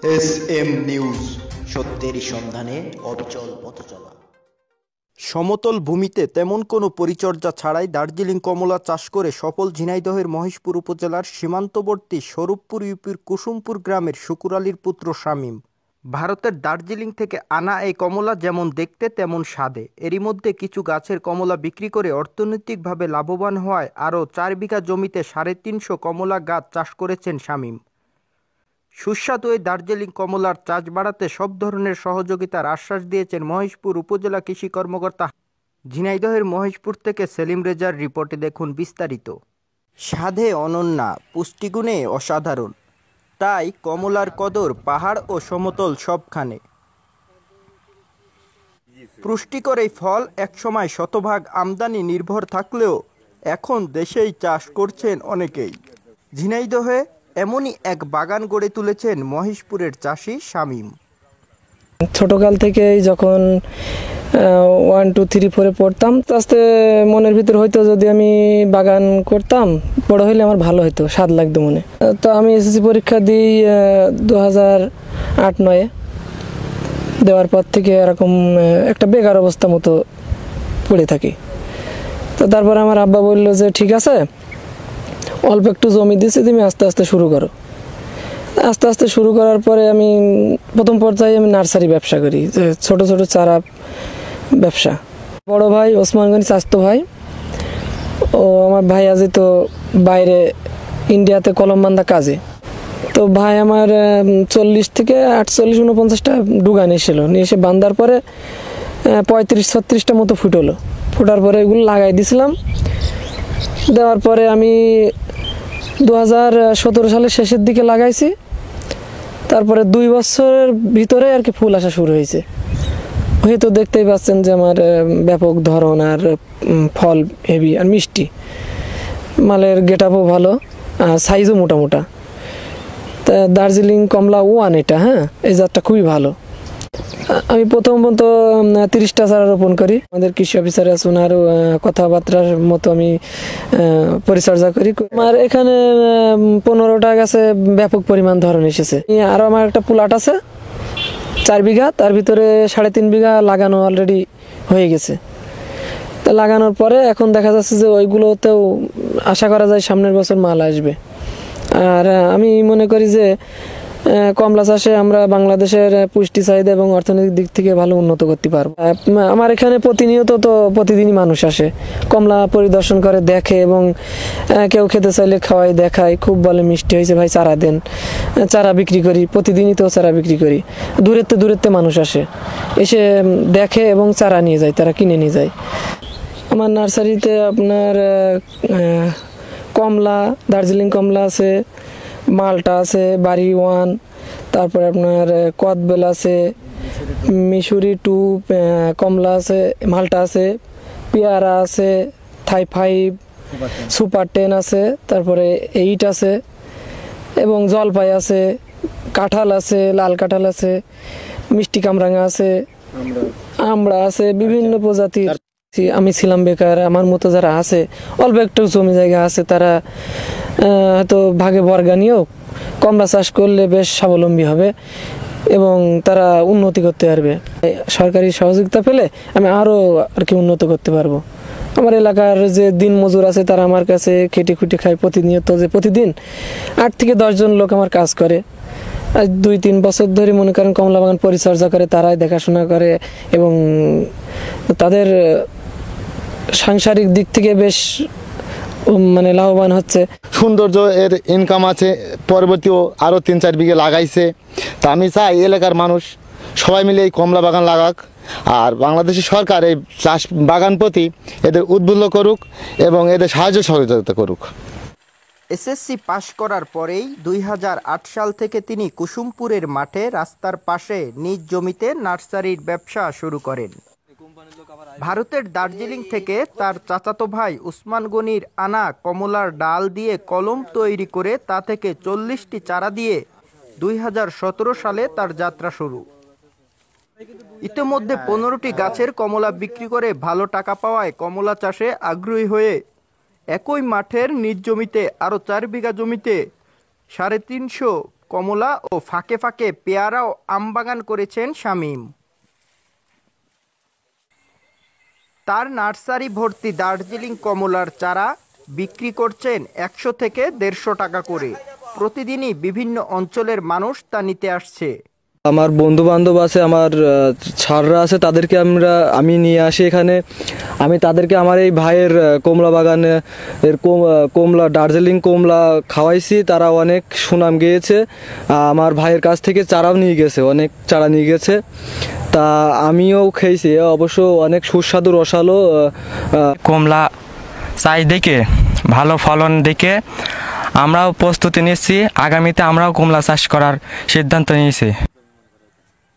S news, সত্যের সন্ধানে অবিচল পথচলা। সমতল ভূমিতে তেমন কোনো পরিচর্যা ছাড়াই দার্জিলিং কমলা চাষ করে সফল ঝিনাইদহের মহেশপুর উপজেলার সীমান্তবর্তী স্বরূপপুর ইউপির কুসুমপুর গ্রামের শুকুর আলীর পুত্র শামীম। ভারতের দার্জিলিং থেকে আনা এই কমলা যেমন দেখতে তেমন স্বাদে। এরই মধ্যে কিছু গাছের কমলা বিক্রি করে অর্থনৈতিকভাবে লাভবান হওয়ায় আরও 4 বিঘা জমিতে 350 কমলা গাছ চাষ করেছেন শামীম। সুস্বাদু এই দার্জিলিং কমলার চাষ বাড়াতে সব ধরনের সহযোগিতার আশ্বাস দিয়েছেন মহেশপুর উপজেলা কৃষি কর্মকর্তা। ঝিনাইদহের মহেশপুর থেকে সেলিম রেজার রিপোর্টে দেখুন বিস্তারিত। স্বাদে অনন্যা, পুষ্টিগুণে অসাধারণ, তাই কমলার কদর পাহাড় ও সমতল সবখানে। পুষ্টিকর এই ফল একসময় শতভাগ আমদানি নির্ভর থাকলেও এখন দেশেই চাষ করছেন অনেকেই। ঝিনাইদহে এমনই এক বাগান গড়ে তুলেছেন মহেশপুরের চাষি শামীম। ছোটকাল থেকেই যখন 1, 2, 3, 4 পড়তাম, আস্তে মনের ভিতর হয়তো যদি আমি বাগান করতাম বড় হইলে আমার ভালো হতো, স্বাদ লাগতো মনে। তো আমি এসএসসি পরীক্ষা দিই 2008-09 দেওয়ার পর থেকে এরকম একটা বেকার অবস্থা মতো পড়ে থাকি। তো তারপর আমার আব্বা বললো যে ঠিক আছে, অল্প একটু জমি দিয়েছি, তুমি আস্তে আস্তে শুরু করো। আস্তে আস্তে শুরু করার পরে আমি প্রথম পর্যায়ে আমি নার্সারি ব্যবসা করি, যে ছোট ছোট চারা ব্যবসা। বড় ভাই ওসমান গনি চাচাতো ভাই, ও আমার ভাই আজ তো বাইরে ইন্ডিয়াতে কলমবান্ধা কাজে। তো ভাই আমার 40 থেকে 48, 49টা ডুগা নিয়েছিল, নিয়ে এসে বান্ধার পরে 35-36টা মতো ফুটলো। ফোটার পরে এগুলো লাগাই দিয়েছিলাম। দেওয়ার পরে আমি 2017 সালের শেষের দিকে লাগাইছি। তারপরে 2 বছরের ভিতরে আর কি ফুল আসা শুরু হয়েছে। হয়তো দেখতেই পাচ্ছেন যে আমার ব্যাপক ধরন আর ফল হেভি আর মিষ্টি, মালের গেটআপও ভালো আর সাইজও মোটামোটা। তা দার্জিলিং কমলা 1 এটা, হ্যাঁ, এই জাতটা খুবই ভালো। আমি প্রথমত 30টা চারা রোপণ করি। আমাদের কৃষি অফিসার আছে, ওনার কথাবার্তার মতো আমি পরিচর্যা করি। আমার এখানে 15টা গাছে ব্যাপক পরিমাণ ধরন এসেছে। আরও আমার একটা প্লট আছে 4 বিঘা, তার ভিতরে 3.5 বিঘা লাগানো অলরেডি হয়ে গেছে। তা লাগানোর পরে এখন দেখা যাচ্ছে যে ওইগুলোতেও আশা করা যায় সামনের বছর মাল আসবে। আর আমি মনে করি যে কমলা চাষে আমরা বাংলাদেশের পুষ্টি চাহিদা এবং অর্থনৈতিক দিক থেকে ভালো উন্নত করতে পারবো। আমার এখানে প্রতিনিয়ত তো প্রতিদিনই মানুষ আসে, কমলা পরিদর্শন করে, দেখে এবং কেউ খেতে চাইলে খাওয়াই, দেখায়, খুব বলে মিষ্টি হয়েছে ভাই, চারা দেন। চারা বিক্রি করি, প্রতিদিনই তো চারা বিক্রি করি। দূরেতে মানুষ আসে, এসে দেখে এবং চারা নিয়ে যায়, তারা কিনে নিয়ে যায়। আমার নার্সারিতে আপনার কমলা, দার্জিলিং কমলা আছে, মালটা আছে, বাড়ি 1, তারপরে আপনার কদবেল আছে, মিশরি 2 কমলা আছে, মালটা আছে, পেয়ারা আছে, থাই 5, সুপার 10 আছে, তারপরে 8 আছে এবং জলপাই আছে, কাঁঠাল আছে, লাল কাঁঠাল আছে, মিষ্টি কামরাঙা আছে, আমড়া আছে, বিভিন্ন প্রজাতির। আমি ছিলাম বেকার, আমার মতো যারা আছে অল্প একটু জমি জায়গা আছে, তারা হয়তো ভাগে বর্গা নিয়েও কমলা চাষ করলে বেশ স্বাবলম্বী হবে এবং তারা উন্নতি করতে পারবে। সরকারি সহযোগিতা পেলে আমি আরও আর কি উন্নত করতে পারবো। আমার এলাকার যে দিন মজুর আছে তারা আমার কাছে খেটে খুঁটে খায় প্রতিনিয়ত, যে প্রতিদিন 8 থেকে 10 জন লোক আমার কাজ করে। আজ 2-3 বছর ধরে মনে করেন কমলা বাগান পরিচর্যা করে, তারাই দেখাশোনা করে এবং তাদের সাংসারিক দিক থেকে বেশ মানে লাভবান হচ্ছে। সৌন্দর্য এর ইনকাম আছে, পরবর্তীও আরও 3-4 বিঘে লাগাইছে। তা আমি চাই এলাকার মানুষ সবাই মিলে এই কমলা বাগান লাগাক, আর বাংলাদেশের সরকার এই চাষ বাগান প্রতি এদের উদ্বুদ্ধ করুক এবং এদের সাহায্য সহযোগিতা করুক। এসএসসি পাশ করার পরেই 2008 সাল থেকে তিনি কুসুমপুরের মাঠে রাস্তার পাশে নিজ জমিতে নার্সারির ব্যবসা শুরু করেন। ভারতের দার্জিলিং থেকে তার চাচাতো ভাই উসমান গনির আনা কমলার ডাল দিয়ে কলম তৈরি করে তা থেকে 40টি চারা দিয়ে 2017 সালে তার যাত্রা শুরু। ইতিমধ্যে 15টি গাছের কমলা বিক্রি করে ভালো টাকা পাওয়ায় কমলা চাষে আগ্রহী হয়ে একই মাঠের নিজ জমিতে আরও 4 বিঘা জমিতে 350 কমলা ও ফাঁকে ফাঁকে পেয়ারা ও আম বাগান করেছেন শামীম। তার নার্সারি ভর্তি দার্জিলিং কমলার চারা বিক্রি করছেন 100 থেকে 150 টাকা করে। প্রতিদিনই বিভিন্ন অঞ্চলের মানুষ তা নিতে আসছে। আমার বন্ধু বান্ধব আছে, আমার ছাড়রা আছে, তাদেরকে আমি নিয়ে আসি এখানে। আমি তাদেরকে আমার এই ভাইয়ের কমলা বাগানে এর কমলা দার্জিলিং কমলা খাওয়াইছি, তারা অনেক সুনাম গেয়েছে। আমার ভাইয়ের কাছ থেকে চারাও নিয়ে গেছে, অনেক চারা নিয়ে গেছে, তা আমিও খেয়েছি। অবশ্য অনেক সুস্বাদু রসালো কমলা চাষ দেখে, ভালো ফলন দেখে আমরাও প্রস্তুতি নিচ্ছি। আগামীতে আমরাও কমলা চাষ করার সিদ্ধান্ত নিয়েছি।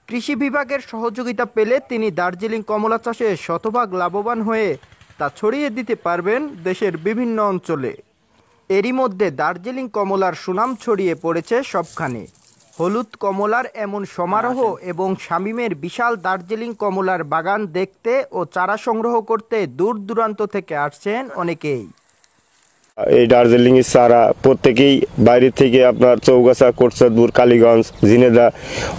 কৃষি বিভাগের সহযোগিতা পেলে তিনি দার্জিলিং কমলা চাষে শতভাগ লাভবান হয়ে তা ছড়িয়ে দিতে পারবেন দেশের বিভিন্ন অঞ্চলে। এরই মধ্যে দার্জিলিং কমলার সুনাম ছড়িয়ে পড়েছে সবখানে। হলুদ কমলার এমন সমারোহ এবং শামীমের বিশাল দার্জিলিং কমলার বাগান দেখতে ও চারা সংগ্রহ করতে দূর দূরান্ত থেকে আসছেন অনেকেই। এই দার্জিলিং এর চারা প্রত্যেকেই বাইরে থেকে, আপনার চৌগাছা, কোটচাঁদপুর, কালীগঞ্জ, ঝিনেদা,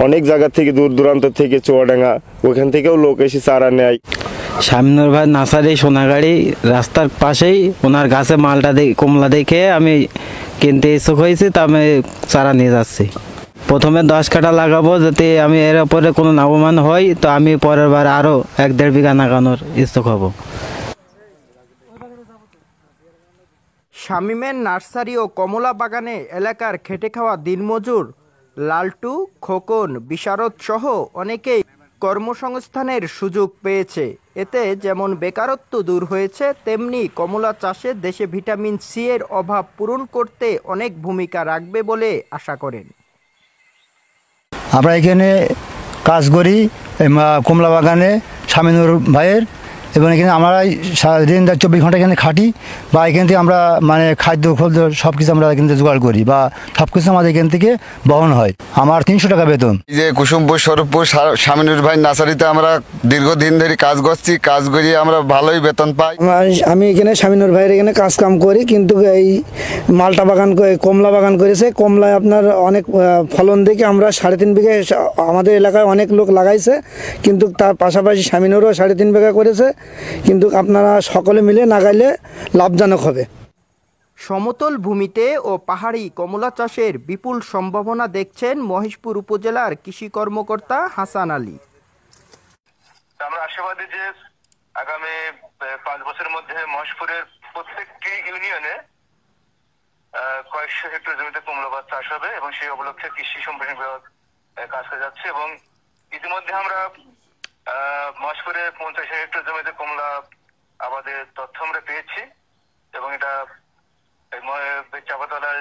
অনেক জায়গা থেকে, দূর দূরান্ত থেকে, চুয়াডাঙ্গা, ওখান থেকেও লোক এসে চারা নেয়। শামীনুর ভাই নার্সারি সোনাগাড়ি রাস্তার পাশেই, ওনার গাছে মালটা কমলা দেখে আমি কিনতে ইচ্ছুক হয়েছি, তা আমি চারা নিয়ে যাচ্ছি। প্রথমে 10 কাঠা লাগাবো, যাতে আমি এর উপরে কোনো লাভবান হই, তো আমি পরের বার আরও 1-1.5 বিঘা লাগানোর ইচ্ছুক হব। শামীমের নার্সারি ও কমলা বাগানে এলাকার খেটে খাওয়া দিনমজুর লালটু, খোকন, বিশারদ সহ অনেকেই কর্মসংস্থানের সুযোগ পেয়েছে। এতে যেমন বেকারত্ব দূর হয়েছে, তেমনি কমলা চাষে দেশে ভিটামিন সি এর অভাব পূরণ করতে অনেক ভূমিকা রাখবে বলে আশা করেন। আমরা এখানে কাজ করি কমলা বাগানে শামীনুর ভাইয়ের, এবং এখানে আমরা সারাদিন 24 ঘন্টা এখানে খাটি, বা এখান থেকে আমরা মানে খাদ্য সব কিছু আমরা এখান থেকে জোগাড় করি, বা সব কিছু আমাদের এখান থেকে বহন হয়। আমার 300 টাকা বেতন। এই যে কুসুমপুর স্বরূপপুর শামীনুর ভাই নার্সারিতে আমরা দীর্ঘদিন ধরে কাজ করছি, কাজ করিয়ে আমরা ভালোই বেতন পাই। আমি এখানে শামীনুর ভাইয়ের এখানে কাজ কাম করি, কিন্তু এই মালটা বাগান, কমলা বাগান করেছে। কমলায় আপনার অনেক ফলন দেখে আমরা 3.5 বিঘা, আমাদের এলাকায় অনেক লোক লাগাইছে, কিন্তু তার পাশাপাশি শামীনুরও 3.5 বিঘা করেছে। কিন্তু আপনারা সকলে মিলে লাগাইলে লাভজনক হবে। সমতল ভূমিতে ও পাহাড়ি কমলা চাষের বিপুল সম্ভাবনা দেখছেন মহেশপুর উপজেলার কৃষি কর্মকর্তা হাসান আলী। আমরা আশাবাদী যে আগামী 5 বছরের মধ্যে মহেশপুরের প্রত্যেকটি ইউনিয়নে কয়েকশো হেক্টর জমিতে কমলা গাছ চাষ হবে, এবং সেই উপলক্ষে কৃষি সম্প্রসারণ বিভাগ কাজ করে যাচ্ছে। এবং ইতিমধ্যে আমরা মহেশপুরে 50 হেক্টর জমিতে কমলা আবাদের তথ্য আমরা পেয়েছি, এবং এটা চাপাতলা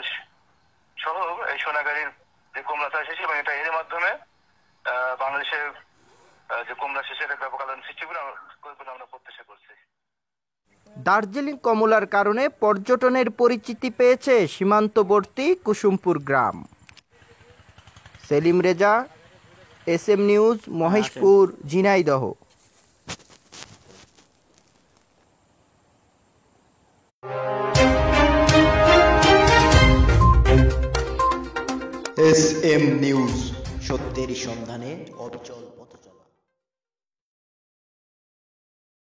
সহ এই সোনাগাড়ির যে কমলা চাষ হয়েছে, এবং এটা এর মাধ্যমে বাংলাদেশের যে কমলা চাষের ব্যাপক আলোড়ন সৃষ্টি করে আমরা প্রত্যাশা করছি। দার্জিলিং কমলার কারণে পর্যটনের পরিচিতি পেয়েছে সীমান্তবর্তী কুসুমপুর গ্রাম। Selim Reza, SM news, Maheshpur, Jhenaidah. SM news, সত্যের সন্ধানে অবিচল পথচলা।